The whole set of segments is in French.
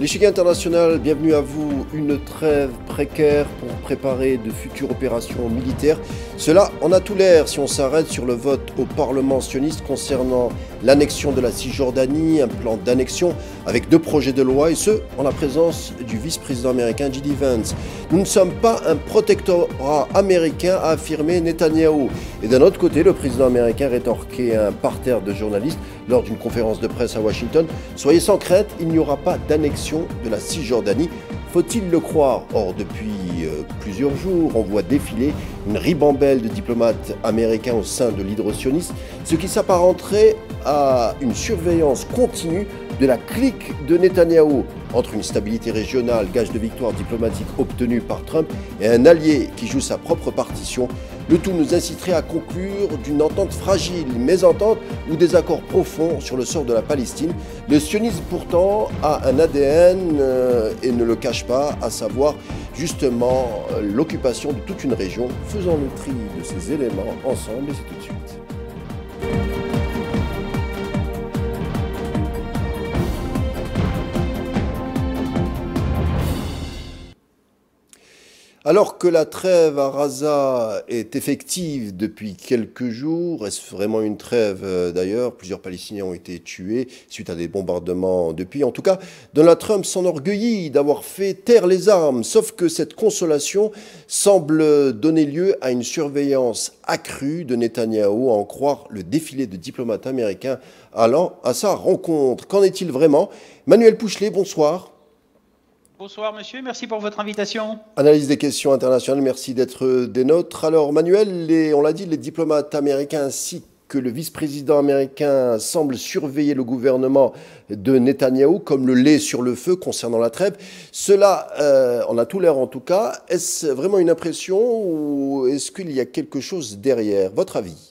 L'échiquier international, bienvenue à vous. Une trêve précaire pour préparer de futures opérations militaires. Cela en a tout l'air si on s'arrête sur le vote au Parlement sioniste concernant l'annexion de la Cisjordanie, un plan d'annexion avec 2 projets de loi et ce, en la présence du vice-président américain J.D. Vance. Nous ne sommes pas un protectorat américain, a affirmé Netanyahou. Et d'un autre côté, le président américain rétorquait à un parterre de journalistes lors d'une conférence de presse à Washington. Soyez sans crainte, il n'y aura pas d'annexion de la Cisjordanie. Faut-il le croire? Or, depuis plusieurs jours, on voit défiler une ribambelle de diplomates américains au sein de l'hydro-sioniste, ce qui s'apparenterait à une surveillance continue de la clique de Netanyahou. Entre une stabilité régionale, gage de victoire diplomatique obtenue par Trump, et un allié qui joue sa propre partition, le tout nous inciterait à conclure d'une entente fragile, mésentente ou désaccord profond sur le sort de la Palestine. Le sionisme pourtant a un ADN et ne le cache pas, à savoir justement l'occupation de toute une région. Faisons le tri de ces éléments ensemble et c'est tout de suite. Alors que la trêve à Gaza est effective depuis quelques jours, est-ce vraiment une trêve d'ailleurs? Plusieurs Palestiniens ont été tués suite à des bombardements depuis. En tout cas, Donald Trump s'enorgueillit d'avoir fait taire les armes, sauf que cette consolation semble donner lieu à une surveillance accrue de Netanyahou, à en croire le défilé de diplomates américains allant à sa rencontre. Qu'en est-il vraiment? Manuel Pouchelet, bonsoir. Bonsoir monsieur, merci pour votre invitation. Analyse des questions internationales, merci d'être des nôtres. Alors Manuel, on l'a dit, les diplomates américains ainsi que le vice-président américain semblent surveiller le gouvernement de Netanyahou comme le lait sur le feu concernant la trêve. Cela en a tout l'air en tout cas. Est-ce vraiment une impression ou est-ce qu'il y a quelque chose derrière? Votre avis?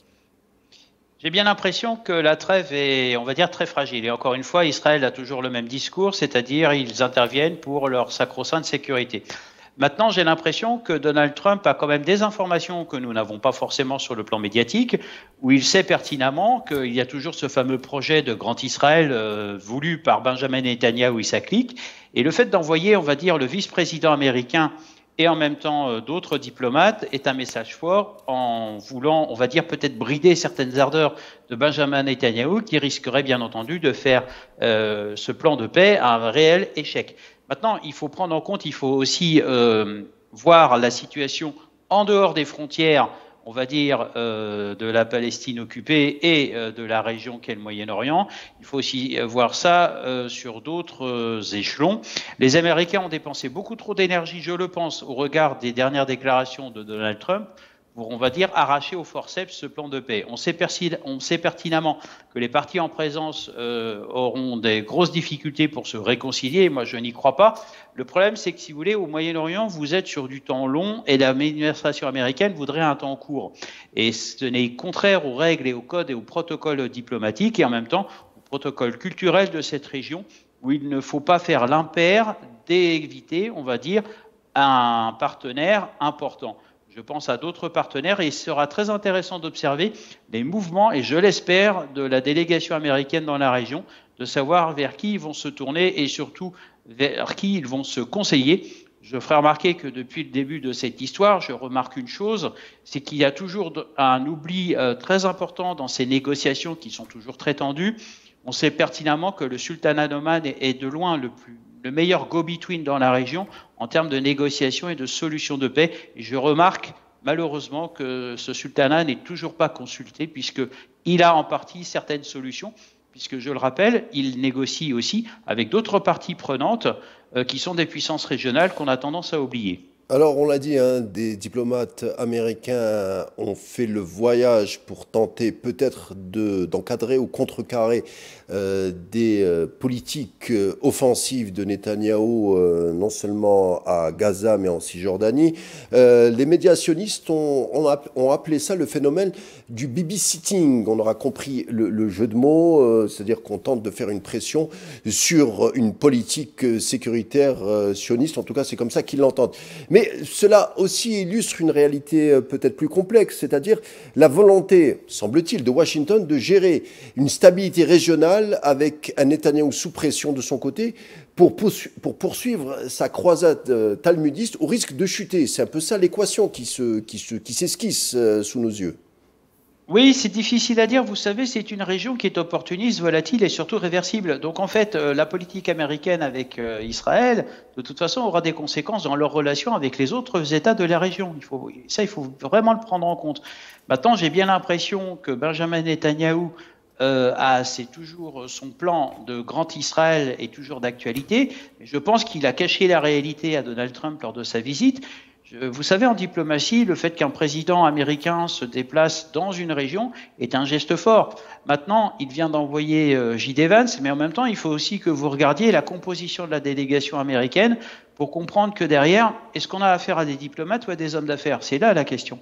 J'ai bien l'impression que la trêve est, on va dire, très fragile. Et encore une fois, Israël a toujours le même discours, c'est-à-dire ils interviennent pour leur sacro-sainte sécurité. Maintenant, j'ai l'impression que Donald Trump a quand même des informations que nous n'avons pas forcément sur le plan médiatique, où il sait pertinemment qu'il y a toujours ce fameux projet de Grand Israël voulu par Benjamin Netanyahou et sa clique. Et le fait d'envoyer, on va dire, le vice-président américain et en même temps d'autres diplomates, est un message fort en voulant, on va dire, peut-être brider certaines ardeurs de Benjamin Netanyahou qui risquerait bien entendu de faire ce plan de paix un réel échec. Maintenant, il faut prendre en compte, il faut aussi voir la situation en dehors des frontières, on va dire, de la Palestine occupée et de la région qu'est le Moyen-Orient. Il faut aussi voir ça sur d'autres échelons. Les Américains ont dépensé beaucoup trop d'énergie, je le pense, au regard des dernières déclarations de Donald Trump, pour, on va dire, arracher au forceps ce plan de paix. On sait pertinemment que les partis en présence auront des grosses difficultés pour se réconcilier. Moi, je n'y crois pas. Le problème, c'est que si vous voulez, au Moyen-Orient, vous êtes sur du temps long et l'administration américaine voudrait un temps court. Et ce n'est contraire aux règles et aux codes et aux protocoles diplomatiques et en même temps au protocole culturel de cette région où il ne faut pas faire l'impair d'éviter, on va dire, un partenaire important. Je pense à d'autres partenaires et il sera très intéressant d'observer les mouvements, et je l'espère, de la délégation américaine dans la région, de savoir vers qui ils vont se tourner et surtout vers qui ils vont se conseiller. Je ferai remarquer que depuis le début de cette histoire, je remarque une chose, c'est qu'il y a toujours un oubli très important dans ces négociations qui sont toujours très tendues. On sait pertinemment que le sultanat d'Oman est de loin le meilleur go-between dans la région en termes de négociation et de solution de paix. Et je remarque malheureusement que ce sultanat n'est toujours pas consulté puisqu'il a en partie certaines solutions, puisque je le rappelle, il négocie aussi avec d'autres parties prenantes qui sont des puissances régionales qu'on a tendance à oublier. Alors, on l'a dit, hein, des diplomates américains ont fait le voyage pour tenter peut-être d'encadrer ou contrecarrer des politiques offensives de Netanyahou, non seulement à Gaza, mais en Cisjordanie. Les médias sionistes ont appelé ça le phénomène du babysitting. On aura compris le jeu de mots, c'est-à-dire qu'on tente de faire une pression sur une politique sécuritaire sioniste. En tout cas, c'est comme ça qu'ils l'entendent. Mais Mais cela aussi illustre une réalité peut-être plus complexe, c'est-à-dire la volonté, semble-t-il, de Washington de gérer une stabilité régionale avec un Netanyahou sous pression de son côté pour poursuivre sa croisade talmudiste au risque de chuter. C'est un peu ça l'équation qui s'esquisse sous nos yeux. Oui, c'est difficile à dire. Vous savez, c'est une région qui est opportuniste, volatile et surtout réversible. Donc en fait, la politique américaine avec Israël, de toute façon, aura des conséquences dans leurs relations avec les autres États de la région. Il faut vraiment le prendre en compte. Maintenant, j'ai bien l'impression que Benjamin Netanyahou c'est toujours son plan de grand Israël est toujours d'actualité. Je pense qu'il a caché la réalité à Donald Trump lors de sa visite. Vous savez, en diplomatie, le fait qu'un président américain se déplace dans une région est un geste fort. Maintenant, il vient d'envoyer J.D. Vance, mais en même temps, il faut aussi que vous regardiez la composition de la délégation américaine pour comprendre que derrière, est-ce qu'on a affaire à des diplomates ou à des hommes d'affaires? C'est là la question.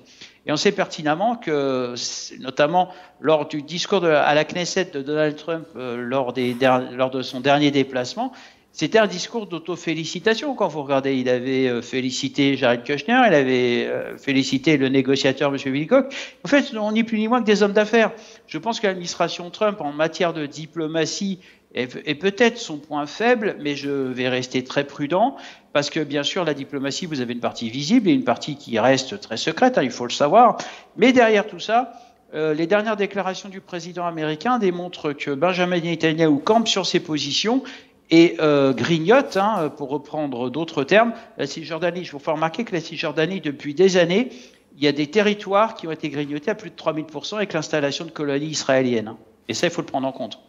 Et on sait pertinemment que, notamment lors du discours à la Knesset de Donald Trump, lors de son dernier déplacement, c'était un discours d'auto-félicitation. Quand vous regardez, il avait félicité Jared Kushner, il avait félicité le négociateur M. Wilcock. En fait, on n'est plus ni moins que des hommes d'affaires. Je pense que l'administration Trump, en matière de diplomatie, est peut-être son point faible, mais je vais rester très prudent, parce que bien sûr, la diplomatie, vous avez une partie visible et une partie qui reste très secrète, hein, il faut le savoir. Mais derrière tout ça, les dernières déclarations du président américain démontrent que Benjamin Netanyahu campe sur ses positions et grignote, hein, pour reprendre d'autres termes, la Cisjordanie. Je vous fais remarquer que la Cisjordanie, depuis des années, il y a des territoires qui ont été grignotés à plus de 3000% avec l'installation de colonies israéliennes. Et ça, il faut le prendre en compte.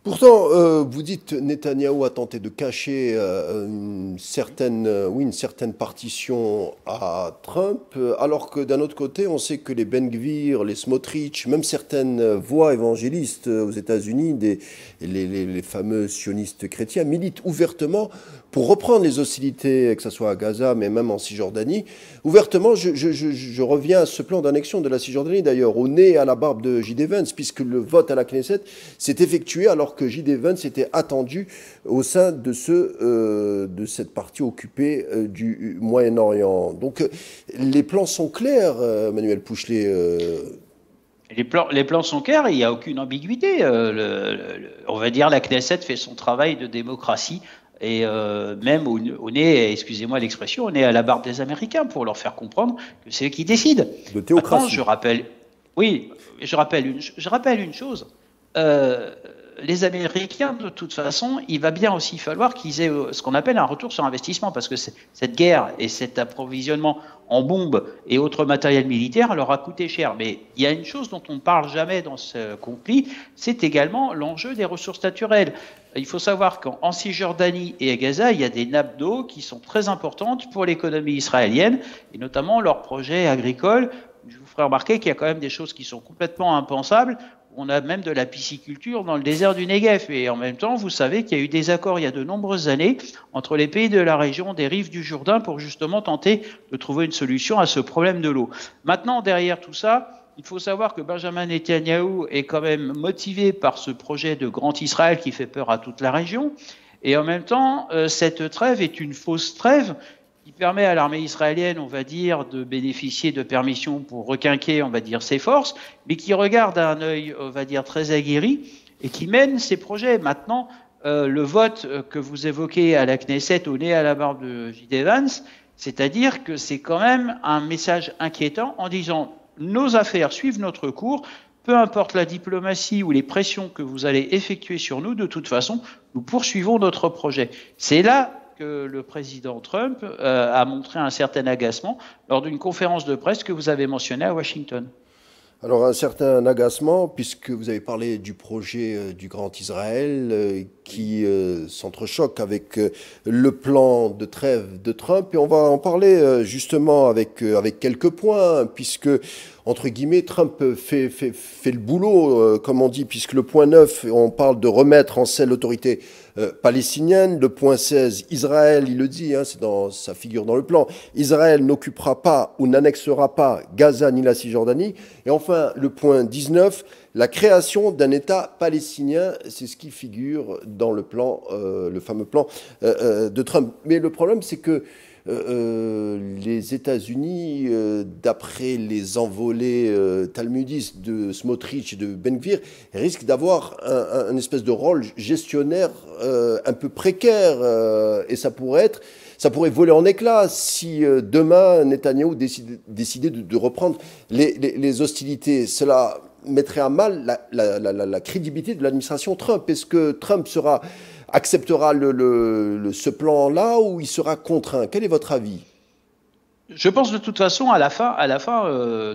Pourtant, vous dites Netanyahou a tenté de cacher une certaine partition à Trump, alors que d'un autre côté, on sait que les Ben Gvir, les Smotrich, même certaines voix évangélistes aux États-Unis, les fameux sionistes chrétiens, militent ouvertement pour reprendre les hostilités, que ce soit à Gaza, mais même en Cisjordanie. Ouvertement, je reviens à ce plan d'annexion de la Cisjordanie, d'ailleurs, au nez et à la barbe de J.D. Vance, puisque le vote à la Knesset s'est effectué alors que J.D. Vance était attendu au sein de cette partie occupée du Moyen-Orient. Donc, les plans sont clairs, Manuel Pouchelet. Les plans sont clairs, il n'y a aucune ambiguïté. On va dire la Knesset fait son travail de démocratie. Et même au nez, excusez-moi l'expression, on est à la barbe des Américains pour leur faire comprendre que c'est eux qui décident. De théocratie. Maintenant, je rappelle une chose. Les Américains, de toute façon, il va bien aussi falloir qu'ils aient ce qu'on appelle un retour sur investissement, parce que cette guerre et cet approvisionnement en bombes et autres matériels militaires leur a coûté cher. Mais il y a une chose dont on ne parle jamais dans ce conflit, c'est également l'enjeu des ressources naturelles. Il faut savoir qu'en Cisjordanie et à Gaza, il y a des nappes d'eau qui sont très importantes pour l'économie israélienne, et notamment leurs projets agricoles. Je vous ferai remarquer qu'il y a quand même des choses qui sont complètement impensables. On a même de la pisciculture dans le désert du Negev. Et en même temps, vous savez qu'il y a eu des accords il y a de nombreuses années entre les pays de la région des rives du Jourdain pour justement tenter de trouver une solution à ce problème de l'eau. Maintenant, derrière tout ça, il faut savoir que Benjamin Netanyahou est quand même motivé par ce projet de grand Israël qui fait peur à toute la région. Et en même temps, cette trêve est une fausse trêve qui permet à l'armée israélienne, on va dire, de bénéficier de permissions pour requinquer, on va dire, ses forces, mais qui regarde d'un œil, on va dire, très aguerri et qui mène ses projets. Maintenant, le vote que vous évoquez à la Knesset au nez à la barbe de J.D. Vance, c'est-à-dire que c'est quand même un message inquiétant en disant nos affaires suivent notre cours, peu importe la diplomatie ou les pressions que vous allez effectuer sur nous, de toute façon, nous poursuivons notre projet. C'est là que le président Trump a montré un certain agacement lors d'une conférence de presse que vous avez mentionnée à Washington. Alors un certain agacement, puisque vous avez parlé du projet du Grand Israël qui s'entrechoque avec le plan de trêve de Trump. Et on va en parler justement avec quelques points, puisque, entre guillemets, Trump fait le boulot, comme on dit, puisque le point 9, on parle de remettre en selle l'autorité palestinienne. Le point 16, Israël, il le dit, hein, ça figure dans le plan, Israël n'occupera pas ou n'annexera pas Gaza ni la Cisjordanie. Et enfin, le point 19, la création d'un État palestinien, c'est ce qui figure dans le plan, le fameux plan de Trump. Mais le problème, c'est que les États-Unis, d'après les envolées talmudistes de Smotrich et de Ben-Gvir, risquent d'avoir un espèce de rôle gestionnaire un peu précaire, et ça pourrait voler en éclats si demain Netanyahou décidait de reprendre les hostilités. Cela mettrait à mal la crédibilité de l'administration Trump. Est-ce que Trump acceptera ce plan-là ou il sera contraint? Quel est votre avis? Je pense de toute façon, à la fin,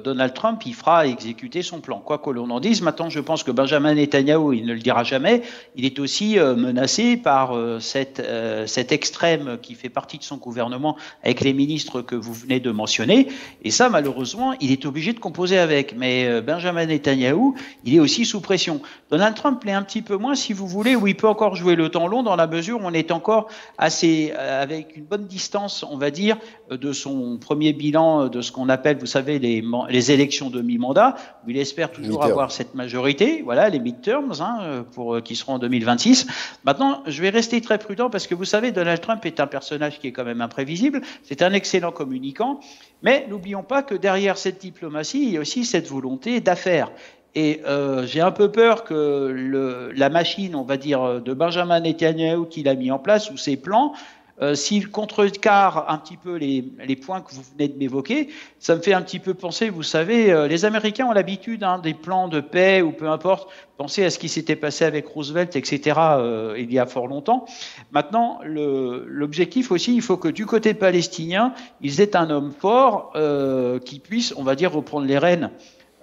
Donald Trump, il fera exécuter son plan. Quoi que l'on en dise, maintenant, je pense que Benjamin Netanyahou, il ne le dira jamais, il est aussi menacé par cet extrême qui fait partie de son gouvernement avec les ministres que vous venez de mentionner. Et ça, malheureusement, il est obligé de composer avec. Mais Benjamin Netanyahou, il est aussi sous pression. Donald Trump l'est un petit peu moins, si vous voulez, où il peut encore jouer le temps long dans la mesure où on est encore avec une bonne distance, on va dire, de son premier bilan de ce qu'on appelle, vous savez, les élections de mi-mandat, où il espère toujours avoir cette majorité, voilà, les midterms, qui seront en 2026. Maintenant, je vais rester très prudent parce que vous savez, Donald Trump est un personnage qui est quand même imprévisible, c'est un excellent communicant, mais n'oublions pas que derrière cette diplomatie, il y a aussi cette volonté d'affaires. Et j'ai un peu peur que la machine, on va dire, de Benjamin Netanyahou qu'il a mis en place, ou ses plans, s'il contrecarre un petit peu les points que vous venez de m'évoquer, ça me fait un petit peu penser, vous savez, les Américains ont l'habitude des plans de paix ou peu importe, pensez à ce qui s'était passé avec Roosevelt, etc. Il y a fort longtemps. Maintenant, l'objectif aussi, il faut que du côté palestinien, ils aient un homme fort qui puisse, on va dire, reprendre les rênes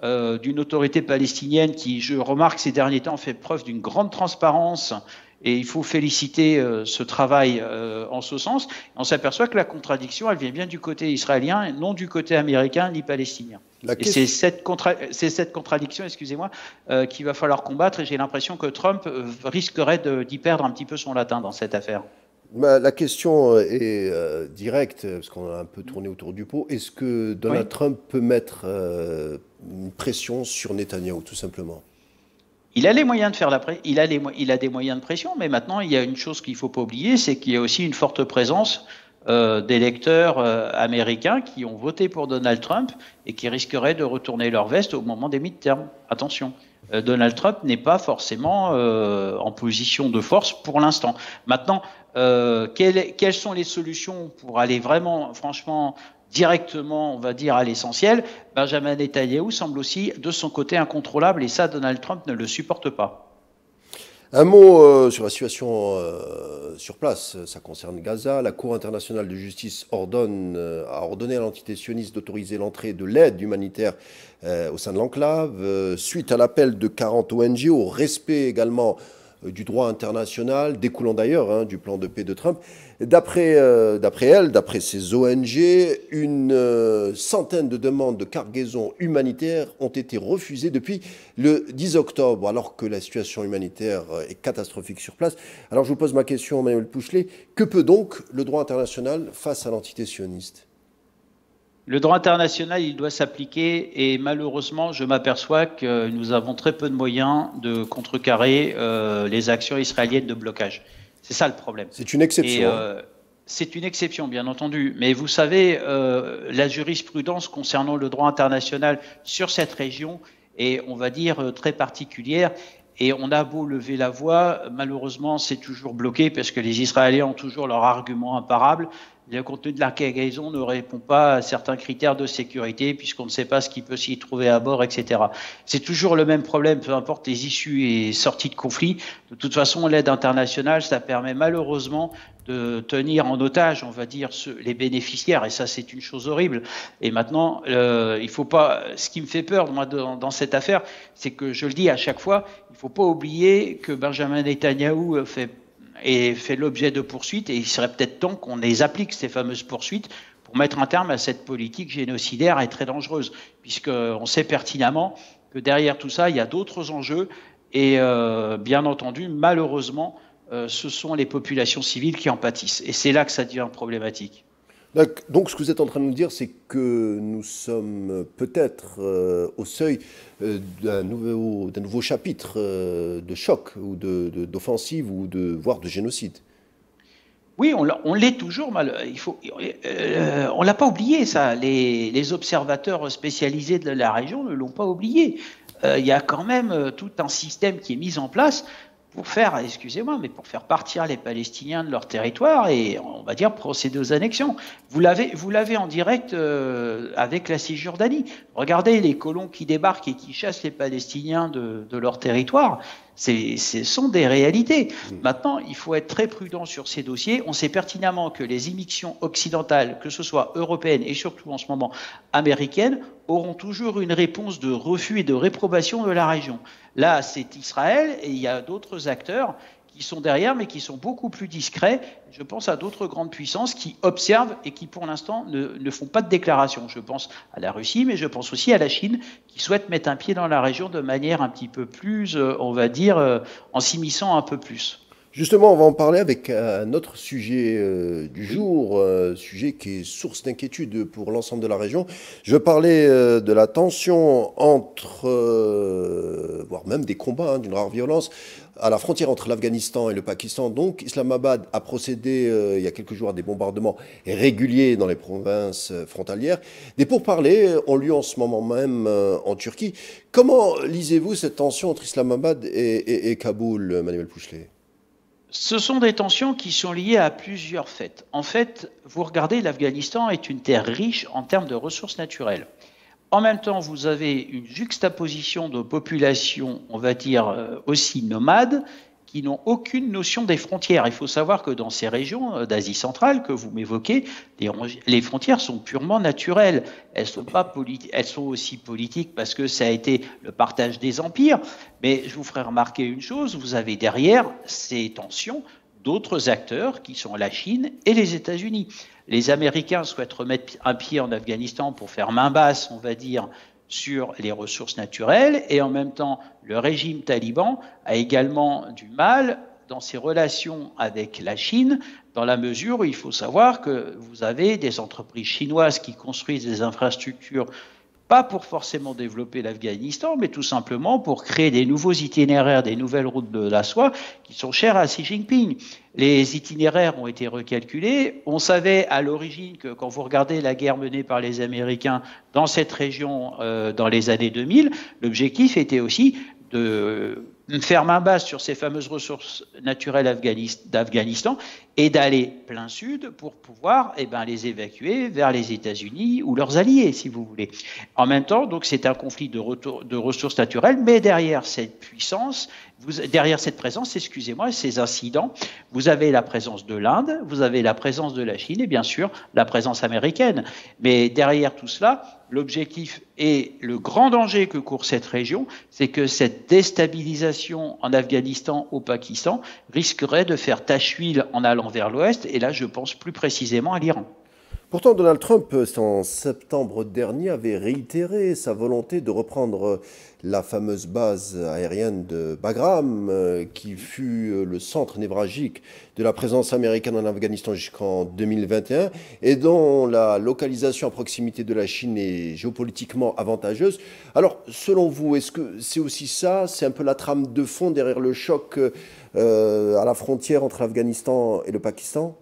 d'une autorité palestinienne qui, je remarque ces derniers temps, fait preuve d'une grande transparence. Et il faut féliciter ce travail en ce sens. On s'aperçoit que la contradiction, elle vient bien du côté israélien et non du côté américain ni palestinien. Et c'est cette contradiction, excusez-moi, qu'il va falloir combattre. Et j'ai l'impression que Trump risquerait d'y perdre un petit peu son latin dans cette affaire. La question est directe, parce qu'on a un peu tourné autour du pot. Est-ce que Donald Trump peut mettre une pression sur Netanyahou, tout simplement? Il a les moyens de faire il a des moyens de pression, mais maintenant il y a une chose qu'il ne faut pas oublier, c'est qu'il y a aussi une forte présence d'électeurs américains qui ont voté pour Donald Trump et qui risqueraient de retourner leur veste au moment des midterms. Attention, Donald Trump n'est pas forcément en position de force pour l'instant. Maintenant, quelles sont les solutions pour aller vraiment, franchement, directement, on va dire, à l'essentiel? Benjamin Netanyahou semble aussi, de son côté, incontrôlable, et ça, Donald Trump ne le supporte pas. Un mot sur la situation sur place. Ça concerne Gaza. La Cour internationale de justice a ordonné à l'entité sioniste d'autoriser l'entrée de l'aide humanitaire au sein de l'enclave, suite à l'appel de 40 ONG, au respect également du droit international, découlant d'ailleurs du plan de paix de Trump. D'après ces ONG, une centaine de demandes de cargaison humanitaire ont été refusées depuis le 10 octobre, alors que la situation humanitaire est catastrophique sur place. Alors je vous pose ma question, Manuel Pouchelet. Que peut donc le droit international face à l'entité sioniste ? Le droit international, il doit s'appliquer et malheureusement, je m'aperçois que nous avons très peu de moyens de contrecarrer les actions israéliennes de blocage. C'est ça le problème. C'est une exception. C'est une exception, bien entendu. Mais vous savez, la jurisprudence concernant le droit international sur cette région est, on va dire, très particulière. Et on a beau lever la voix, malheureusement, c'est toujours bloqué parce que les Israéliens ont toujours leur argument imparable. Le contenu de la cargaison ne répond pas à certains critères de sécurité puisqu'on ne sait pas ce qui peut s'y trouver à bord, etc. C'est toujours le même problème, peu importe les issues et sorties de conflit. De toute façon, l'aide internationale, ça permet malheureusement de tenir en otage, on va dire, les bénéficiaires. Et ça, c'est une chose horrible. Et maintenant, il faut pas. Ce qui me fait peur, moi, dans cette affaire, c'est que je le dis à chaque fois, il ne faut pas oublier que Benjamin Netanyahou fait l'objet de poursuites et il serait peut-être temps qu'on les applique, ces fameuses poursuites, pour mettre un terme à cette politique génocidaire et très dangereuse, puisqu'on sait pertinemment que derrière tout ça, il y a d'autres enjeux et bien entendu, malheureusement, ce sont les populations civiles qui en pâtissent. Et c'est là que ça devient problématique. Donc ce que vous êtes en train de nous dire, c'est que nous sommes peut-être au seuil d'un nouveau chapitre de choc ou d'offensive ou voire de génocide. Oui, on l'est toujours. On l'a pas oublié ça. Les observateurs spécialisés de la région ne l'ont pas oublié. Il y a quand même tout un système qui est mis en place pour faire, excusez-moi, mais pour faire partir les Palestiniens de leur territoire et, on va dire, procéder aux annexions. Vous l'avez en direct avec la Cisjordanie. Regardez les colons qui débarquent et qui chassent les Palestiniens de leur territoire. Ce sont des réalités. Maintenant, il faut être très prudent sur ces dossiers. On sait pertinemment que les immixtions occidentales, que ce soit européennes et surtout en ce moment américaines, auront toujours une réponse de refus et de réprobation de la région. Là, c'est Israël et il y a d'autres acteurs qui sont derrière, mais qui sont beaucoup plus discrets. Je pense à d'autres grandes puissances qui observent et qui, pour l'instant, ne font pas de déclaration. Je pense à la Russie, mais je pense aussi à la Chine, qui souhaite mettre un pied dans la région de manière un petit peu plus, on va dire, en s'immisçant un peu plus. Justement, on va en parler avec un autre sujet du jour, sujet qui est source d'inquiétude pour l'ensemble de la région. Je veux parler de la tension entre, voire même des combats, d'une rare violence, à la frontière entre l'Afghanistan et le Pakistan. Donc, Islamabad a procédé il y a quelques jours à des bombardements réguliers dans les provinces frontalières. Des pourparlers ont lieu en ce moment même en Turquie. Comment lisez-vous cette tension entre Islamabad et Kaboul, Manuel Pouchelet? Ce sont des tensions qui sont liées à plusieurs faits. En fait, vous regardez, l'Afghanistan est une terre riche en termes de ressources naturelles. En même temps, vous avez une juxtaposition de populations, on va dire, aussi nomades, qui n'ont aucune notion des frontières. Il faut savoir que dans ces régions d'Asie centrale que vous m'évoquez, les frontières sont purement naturelles. Elles sont pas elles sont aussi politiques parce que ça a été le partage des empires. Mais je vous ferai remarquer une chose, vous avez derrière ces tensions d'autres acteurs qui sont la Chine et les États-Unis. Les Américains souhaitent remettre un pied en Afghanistan pour faire main basse, on va dire, sur les ressources naturelles, et en même temps, le régime taliban a également du mal dans ses relations avec la Chine, dans la mesure où il faut savoir que vous avez des entreprises chinoises qui construisent des infrastructures pas pour forcément développer l'Afghanistan, mais tout simplement pour créer des nouveaux itinéraires, des nouvelles routes de la soie qui sont chères à Xi Jinping. Les itinéraires ont été recalculés. On savait à l'origine que quand vous regardez la guerre menée par les Américains dans cette région dans les années 2000, l'objectif était aussi de faire main basse sur ces fameuses ressources naturelles d'Afghanistan et d'aller plein sud pour pouvoir les évacuer vers les États-Unis ou leurs alliés, si vous voulez. En même temps, donc c'est un conflit de ressources naturelles, mais derrière cette puissance, derrière cette présence, excusez-moi, ces incidents, vous avez la présence de l'Inde, vous avez la présence de la Chine et bien sûr la présence américaine. Mais derrière tout cela, l'objectif et le grand danger que court cette région, c'est que cette déstabilisation en Afghanistan, au Pakistan, risquerait de faire tache d'huile en allant vers l'ouest, et là je pense plus précisément à l'Iran. Pourtant, Donald Trump, en septembre dernier, avait réitéré sa volonté de reprendre la fameuse base aérienne de Bagram, qui fut le centre névralgique de la présence américaine en Afghanistan jusqu'en 2021, et dont la localisation à proximité de la Chine est géopolitiquement avantageuse. Alors, selon vous, est-ce que c'est aussi ça? C'est un peu la trame de fond derrière le choc à la frontière entre l'Afghanistan et le Pakistan?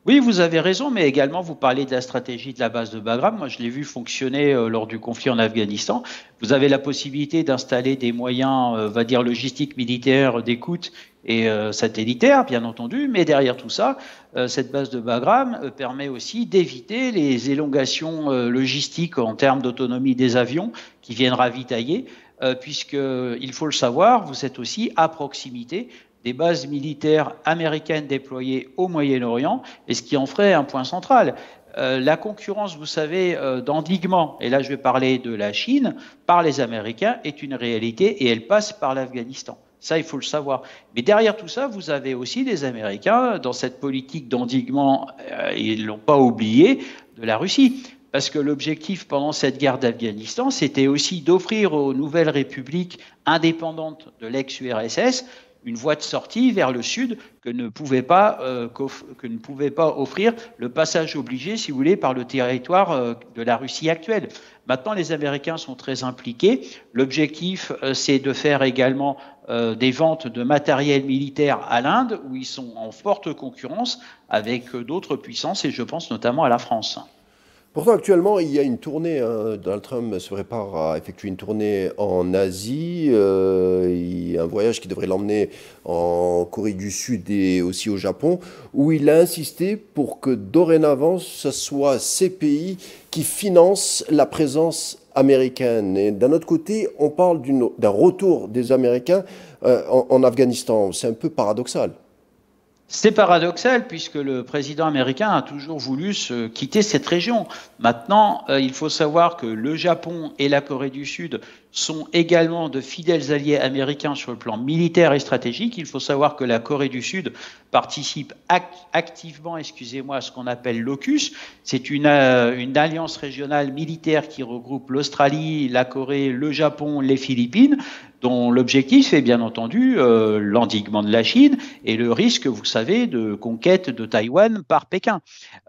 Oui, vous avez raison, mais également vous parlez de la stratégie de la base de Bagram. Moi, je l'ai vu fonctionner lors du conflit en Afghanistan. Vous avez la possibilité d'installer des moyens, on va dire, logistiques, militaires, d'écoute et satellitaires, bien entendu. Mais derrière tout ça, cette base de Bagram permet aussi d'éviter les élongations logistiques en termes d'autonomie des avions qui viennent ravitailler, puisqu'il faut le savoir, vous êtes aussi à proximité des bases militaires américaines déployées au Moyen-Orient, et ce qui en ferait un point central. La concurrence, vous savez, d'endiguement, et là je vais parler de la Chine, par les Américains, est une réalité, et elle passe par l'Afghanistan. Ça, il faut le savoir. Mais derrière tout ça, vous avez aussi des Américains, dans cette politique d'endiguement, ils ne l'ont pas oublié, de la Russie. Parce que l'objectif pendant cette guerre d'Afghanistan, c'était aussi d'offrir aux nouvelles républiques indépendantes de l'ex-URSS une voie de sortie vers le sud que ne pouvait pas offrir le passage obligé, si vous voulez, par le territoire de la Russie actuelle. Maintenant, les Américains sont très impliqués. L'objectif, c'est de faire également des ventes de matériel militaire à l'Inde, où ils sont en forte concurrence avec d'autres puissances, et je pense notamment à la France. Pourtant, actuellement, il y a une tournée. Donald Trump se prépare à effectuer une tournée en Asie. Il y a un voyage qui devrait l'emmener en Corée du Sud et aussi au Japon, où il a insisté pour que dorénavant, ce soit ces pays qui financent la présence américaine. Et d'un autre côté, on parle d'un retour des Américains en Afghanistan. C'est un peu paradoxal. C'est paradoxal puisque le président américain a toujours voulu quitter cette région. Maintenant, il faut savoir que le Japon et la Corée du Sud sont également de fidèles alliés américains sur le plan militaire et stratégique. Il faut savoir que la Corée du Sud participe activement, à ce qu'on appelle l'AUKUS. C'est une alliance régionale militaire qui regroupe l'Australie, la Corée, le Japon, les Philippines, dont l'objectif est bien entendu l'endiguement de la Chine et le risque, vous savez, de conquête de Taïwan par Pékin.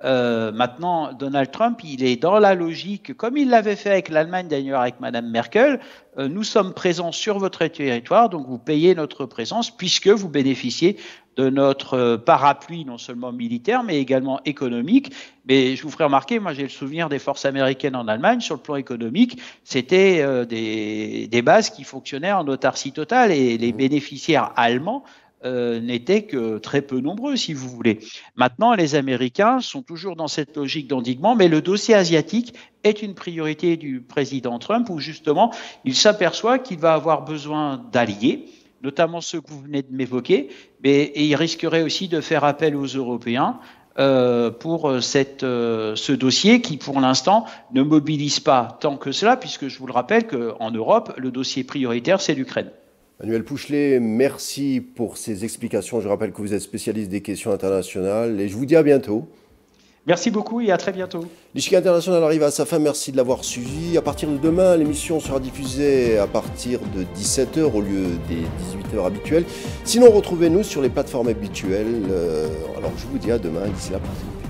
Maintenant, Donald Trump, il est dans la logique, comme il l'avait fait avec l'Allemagne d'ailleurs, avec Madame Merkel. Nous sommes présents sur votre territoire, donc vous payez notre présence puisque vous bénéficiez de notre parapluie non seulement militaire mais également économique. Mais je vous ferai remarquer, moi j'ai le souvenir des forces américaines en Allemagne, sur le plan économique, c'était des bases qui fonctionnaient en autarcie totale et les bénéficiaires allemands n'étaient que très peu nombreux, si vous voulez. Maintenant, les Américains sont toujours dans cette logique d'endiguement, mais le dossier asiatique est une priorité du président Trump, où justement, il s'aperçoit qu'il va avoir besoin d'alliés, notamment ceux que vous venez de m'évoquer, et il risquerait aussi de faire appel aux Européens pour ce dossier qui, pour l'instant, ne mobilise pas tant que cela, puisque je vous le rappelle qu'en Europe, le dossier prioritaire, c'est l'Ukraine. Manuel Pouchelet, merci pour ces explications. Je rappelle que vous êtes spécialiste des questions internationales et je vous dis à bientôt. Merci beaucoup et à très bientôt. L'échiquier international arrive à sa fin. Merci de l'avoir suivi. À partir de demain, l'émission sera diffusée à partir de 17h au lieu des 18h habituelles. Sinon, retrouvez-nous sur les plateformes habituelles. Alors, je vous dis à demain. D'ici là, portez-vous.